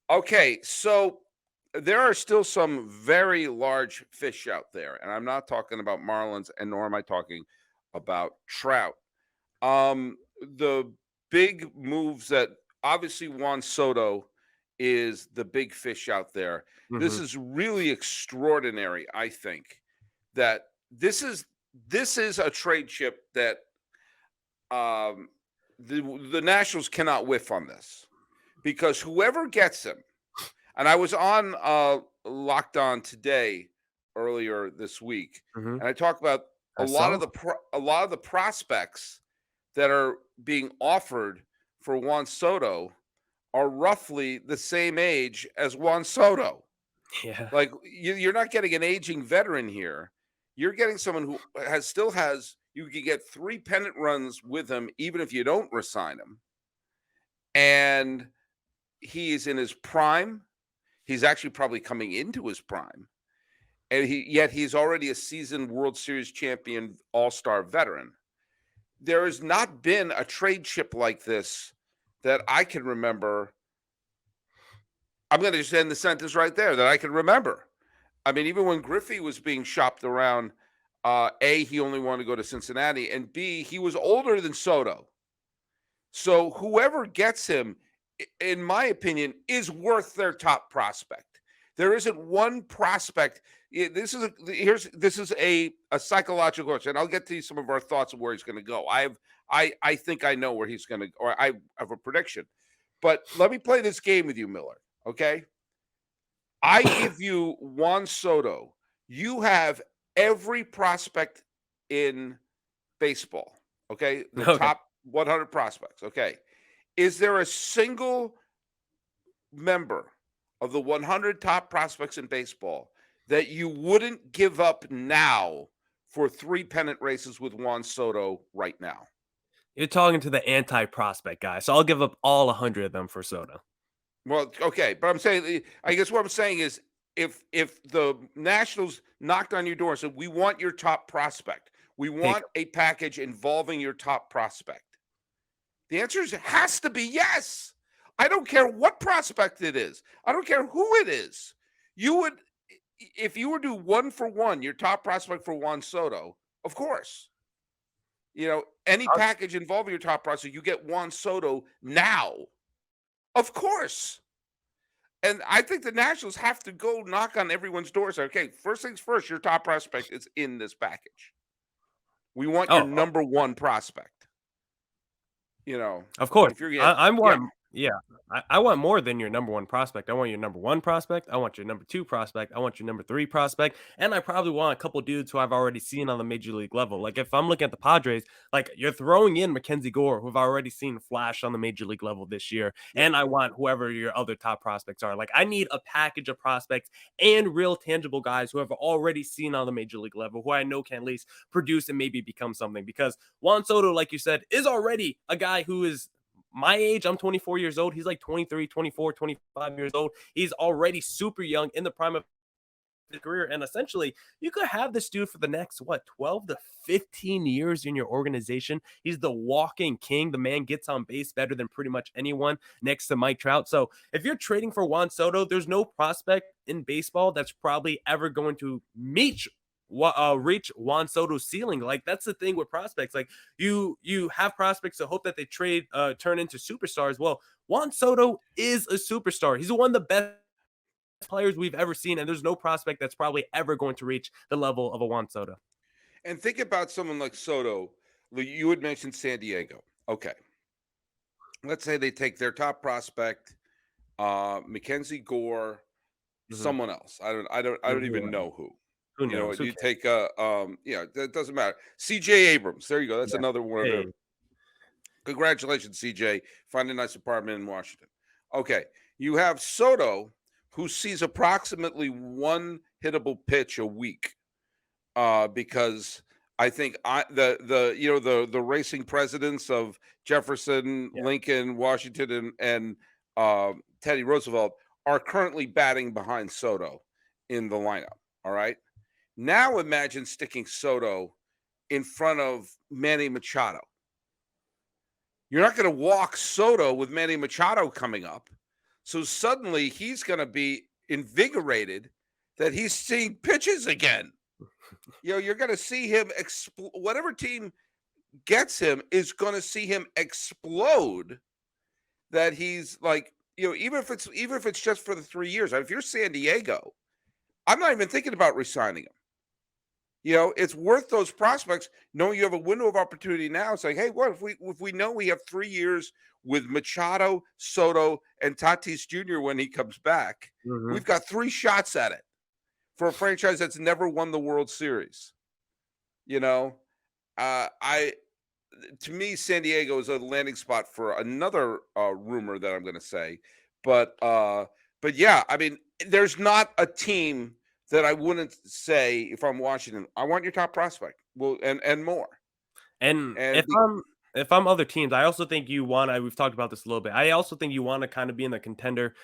Okay, so there are still some very large fish out there, and I'm not talking about marlins, and nor am I talking about trout. The big moves that obviously Juan Soto is the big fish out there. This Hmm. is really extraordinary, I think, that this is a trade chip that um the Nationals cannot whiff on this because whoever gets him, and I was on Locked On Today earlier this week, Hmm. and I talked about I saw. a lot of the prospects that are being offered for Juan Soto are roughly the same age as Juan Soto. Yeah. Like you're not getting an aging veteran here. You're getting someone who still has. You can get 3 pennant runs with him, even if you don't resign him. And he is in his prime. He's actually probably coming into his prime, and yet he's already a seasoned World Series champion, All-Star veteran. There has not been a trade chip like this that I can remember. I'm going to just end the sentence right there that I can remember. I mean, even when Griffey was being shopped around, A, he only wanted to go to Cincinnati, and B, he was older than Soto. So whoever gets him, in my opinion, is worth their top prospect. There isn't one prospect. This is a psychological question. And I'll get to you some of our thoughts of where he's going to go. I think I know where he's going to, or I have a prediction. But let me play this game with you, Miller. Okay, I give you Juan Soto. You have every prospect in baseball. Okay, the Okay. top 100 prospects. Okay, is there a single member of the 100 top prospects in baseball that you wouldn't give up now for 3 pennant races with Juan Soto right now? You're talking to the anti-prospect guy, so I'll give up all 100 of them for Soto. Well, okay, but I'm saying, I guess what I'm saying is, if the Nationals knocked on your door and said, "We want your top prospect. We Take want him. a package involving your top prospect." The answer has to be yes. I don't care what prospect it is. I don't care who it is. You would, if you were to do one for one, your top prospect for Juan Soto, of course. Any I'll package involving your top prospect, you get Juan Soto now. Of course. And I think the Nationals have to go knock on everyone's door. Say, okay, first things first, your top prospect is in this package. We want your oh, number one prospect. You know, Of course. if you're getting, I yeah, want yeah. I want more than your number 1 prospect. I want your number 1 prospect, I want your number 2 prospect, I want your number 3 prospect, and I probably want a couple dudes who I've already seen on the major league level. Like, if I'm looking at the Padres, like, you're throwing in Mackenzie Gore, who I've already seen flash on the major league level this year, yep. and I want whoever your other top prospects are. Like, I need a package of prospects and real tangible guys who I've already seen on the major league level, who I know can at least produce and maybe become something. Because Juan Soto, like you said, is already a guy who is my age. I'm 24 years old. He's like 23, 24, 25 years old. He's already super young in the prime of his career. And essentially, you could have this dude for the next, what, 12 to 15 years in your organization. He's the walking king. The man gets on base better than pretty much anyone next to Mike Trout. So if you're trading for Juan Soto, there's no prospect in baseball that's probably ever going to reach Juan Soto's ceiling. Like, that's the thing with prospects. Like, you have prospects to hope that they turn into superstars. Well, Juan Soto is a superstar. He's one of the best players we've ever seen, and there's no prospect that's probably ever going to reach the level of a Juan Soto. And think about someone like Soto. You had mentioned San Diego. Okay, let's say they take their top prospect, Mackenzie Gore, Mm-hmm. someone else. I don't even know who. Who knows? Who You cares? take that doesn't matter. CJ Abrams. There you go. That's Yeah. another one of their. Hey. Congratulations, CJ. Find a nice apartment in Washington. Okay. You have Soto, who sees approximately one hittable pitch a week. Because I think the racing presidents of Jefferson, Yeah. Lincoln, Washington, and Teddy Roosevelt are currently batting behind Soto in the lineup. All right. Now imagine sticking Soto in front of Manny Machado. You're not going to walk Soto with Manny Machado coming up. So suddenly he's going to be invigorated that he's seeing pitches again. You're going to see him whatever team gets him is going to see him explode. That he's like, even if it's just for the 3 years. If you're San Diego, I'm not even thinking about resigning him. It's worth those prospects knowing you have a window of opportunity now. It's like, hey, what if we know we have 3 years with Machado, Soto, and Tatis Jr. when he comes back? Mhm. We've got 3 shots at it for a franchise that's never won the World Series. I to me, San Diego is a landing spot for another rumor that I'm going to say, but yeah, I mean, there's not a team that I wouldn't say if I'm Washington. I want your top prospect, well, and more, And and be, if I'm other teams, I also think you wanna we've talked about this a little bit. I also think you wanna kinda be in the contender,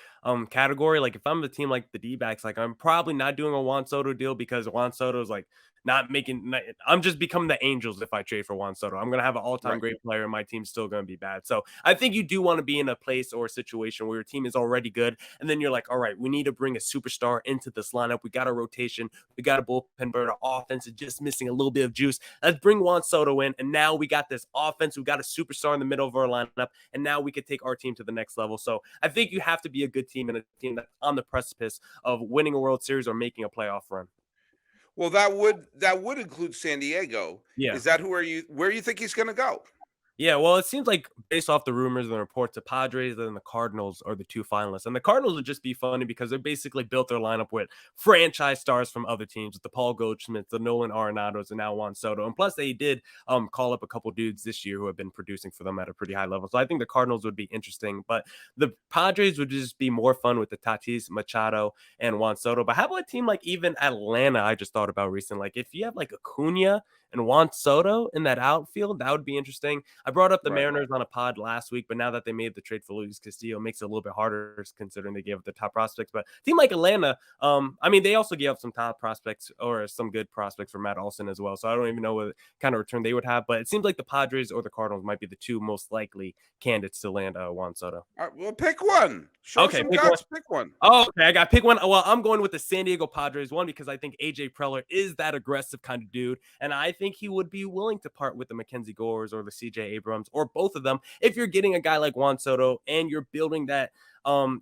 category. Like, if I'm a team like the D-backs, like, I'm probably not doing a Juan Soto deal because Juan Soto's, like, I'm just becoming the Angels if I trade for Juan Soto. I'm gonna have an all-time right. great player, and my team's still gonna be bad. So, I think you do wanna be in a place or a situation where your team is already good, and then you're like, "Alright, we need to bring a superstar into this lineup. We got a rotation. We got a bullpen, but our offense is just missing a little bit of juice. Let's bring Juan Soto in, and now we got this offense. We got a superstar in the middle of our lineup, and now we could take our team to the next level." So I think you have to be a good team and a team that's on the precipice of winning a World Series or making a playoff run. Well, that would include San Diego. Yeah. Is that where you think he's going to go? Yeah, well, it seems like based off the rumors and the reports, the Padres and the Cardinals are the two finalists. And the Cardinals would just be funny because they basically built their lineup with franchise stars from other teams, with the Paul Goldschmidts, the Nolan Arenados, and now Juan Soto. And plus, they did call up a couple dudes this year who have been producing for them at a pretty high level. So I think the Cardinals would be interesting, but the Padres would just be more fun with the Tatis, Machado, and Juan Soto. But how about a team like even Atlanta? I just thought about recently. Like if you have like Acuna and Juan Soto in that outfield, that would be interesting. I brought up the Right. Mariners on a pod last week, but now that they made the trade for Luis Castillo, it makes it a little bit harder considering they gave up the top prospects. But a team like Atlanta, I mean, they also gave up some top prospects or some good prospects for Matt Olson as well. So I don't even know what kind of return they would have. But it seems like the Padres or the Cardinals might be the two most likely candidates to land Juan Soto. All right, well, pick one. Show Okay, some pick one. guts. Pick one. Oh, okay. I got to pick one. Well, I'm going with the San Diego Padres one because I think AJ Preller is that aggressive kind of dude, and I think he would be willing to part with the Mackenzie Gores or the CJ Abrams or both of them if you're getting a guy like Juan Soto and you're building that.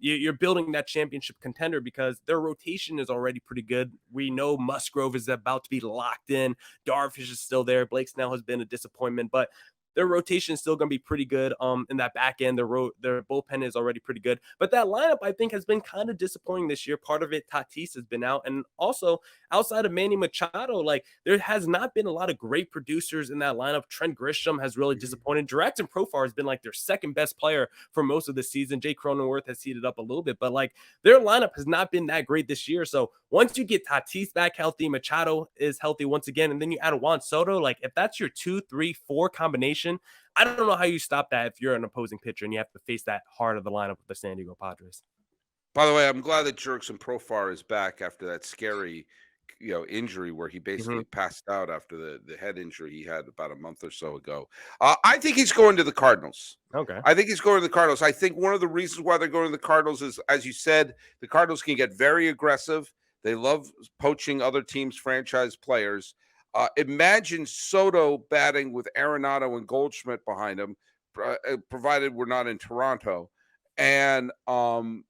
You're building that championship contender because their rotation is already pretty good. We know Musgrove is about to be locked in. Darvish is still there. Blake Snell has been a disappointment, but their rotation is still going to be pretty good. In that back end, their bullpen is already pretty good. But that lineup, I think, has been kind of disappointing this year. Part of it, Tatis has been out, and also outside of Manny Machado, like there has not been a lot of great producers in that lineup. Trent Grisham has really Mhm. disappointed. Jackson Profar has been like their second best player for most of the season. Jake Cronenworth has heated up a little bit, but like their lineup has not been that great this year. So once you get Tatis back healthy, Machado is healthy once again, and then you add Juan Soto, like if that's your 2, 3, 4 combination, I don't know how you stop that if you're an opposing pitcher and you have to face that heart of the lineup with the San Diego Padres. By the way, I'm glad that Jerkson Profar is back after that scary, injury where he Mhm. basically passed out after the head injury he had about a month or so ago. I think he's going to the Cardinals. Okay. I think he's going to the Cardinals. I think one of the reasons why they're going to the Cardinals is, as you said, the Cardinals can get very aggressive. They love poaching other teams' franchise players. Imagine Soto batting with Arenado and Goldschmidt behind him, provided we're not in Toronto. And and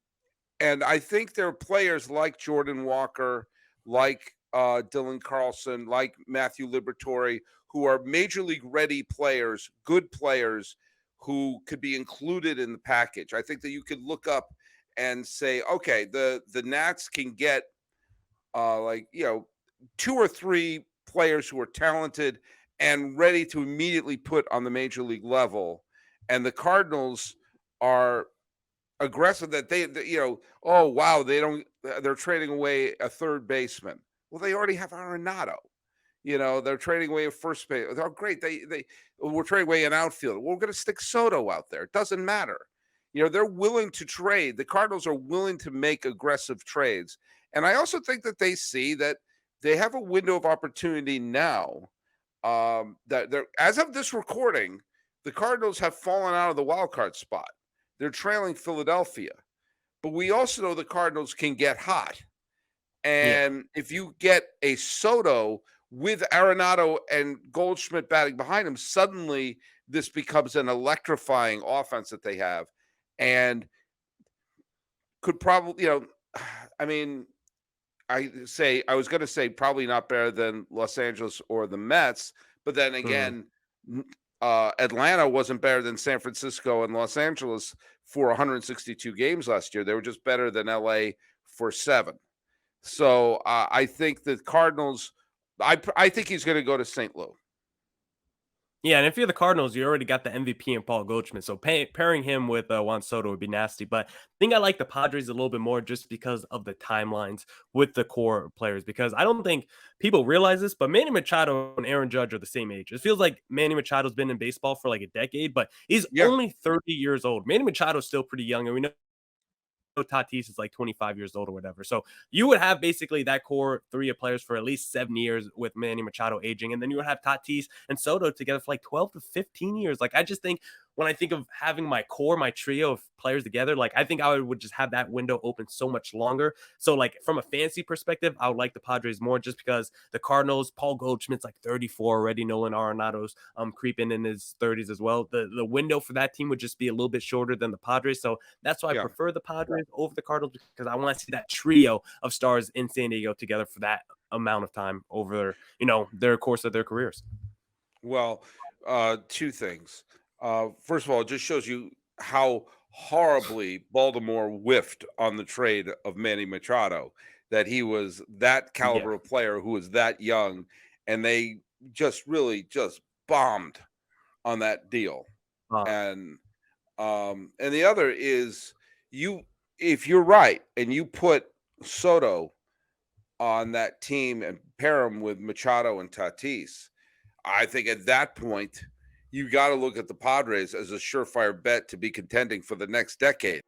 I think there are players like Jordan Walker, like Dylan Carlson, like Matthew Liberatore, who are major league ready players, good players who could be included in the package. I think that you could look up and say, okay, the Nats can get like 2 or 3 players who are talented and ready to immediately put on the major league level, and the Cardinals are aggressive that oh wow, they're trading away a third baseman. Well, they already have Arenado. They're trading away a first base. Oh, great. We're trading away an outfielder. Well, we're going to stick Soto out there. It doesn't matter. They're willing to trade. The Cardinals are willing to make aggressive trades. And I also think that they see that they have a window of opportunity now. That they're as of this recording, the Cardinals have fallen out of the wild card spot. They're trailing Philadelphia. but we also know the Cardinals can get hot. Yeah. And if you get a Soto with Arenado and Goldschmidt batting behind him, suddenly this becomes an electrifying offense that they have, and could probably, I mean, I was going to say probably not better than Los Angeles or the Mets, but then Mhm. again, Atlanta wasn't better than San Francisco and Los Angeles for 162 games last year. They were just better than LA for 7. So I think the Cardinals. I think he's going to go to St. Louis. Yeah, and if you're the Cardinals, you already got the MVP in Paul Goldschmidt, so pairing him with Juan Soto would be nasty. But I think I like the Padres a little bit more just because of the timelines with the core players. Because I don't think people realize this, but Manny Machado and Aaron Judge are the same age. It feels like Manny Machado's been in baseball for like a decade, but he's Yeah, only 30 years old. Manny Machado's still pretty young, and we know Tatis is like 25 years old or whatever. So you would have basically that core three of players for at least 7 years with Manny Machado aging. And then you would have Tatis and Soto together for like 12 to 15 years. Like, I just think when I think of having my core, my trio of players together, like, I think I would just have that window open so much longer. So, like, from a fancy perspective, I would like the Padres more just because the Cardinals, Paul Goldschmidt's like 34 already. Nolan Arenado's creeping in his 30s as well. The window for that team would just be a little bit shorter than the Padres. So that's why I yeah. prefer the Padres over the Cardinals because I want to see that trio of stars in San Diego together for that amount of time over, their course of their careers. Well, two things. First of all, it just shows you how horribly Baltimore whiffed on the trade of Manny Machado. That he was that Yeah. caliber of player who was that young, and they just really just bombed on that deal. Uh, And and the other is you if you're right and you put Soto on that team and pair him with Machado and Tatis, I think at that point you got to look at the Padres as a surefire bet to be contending for the next decade.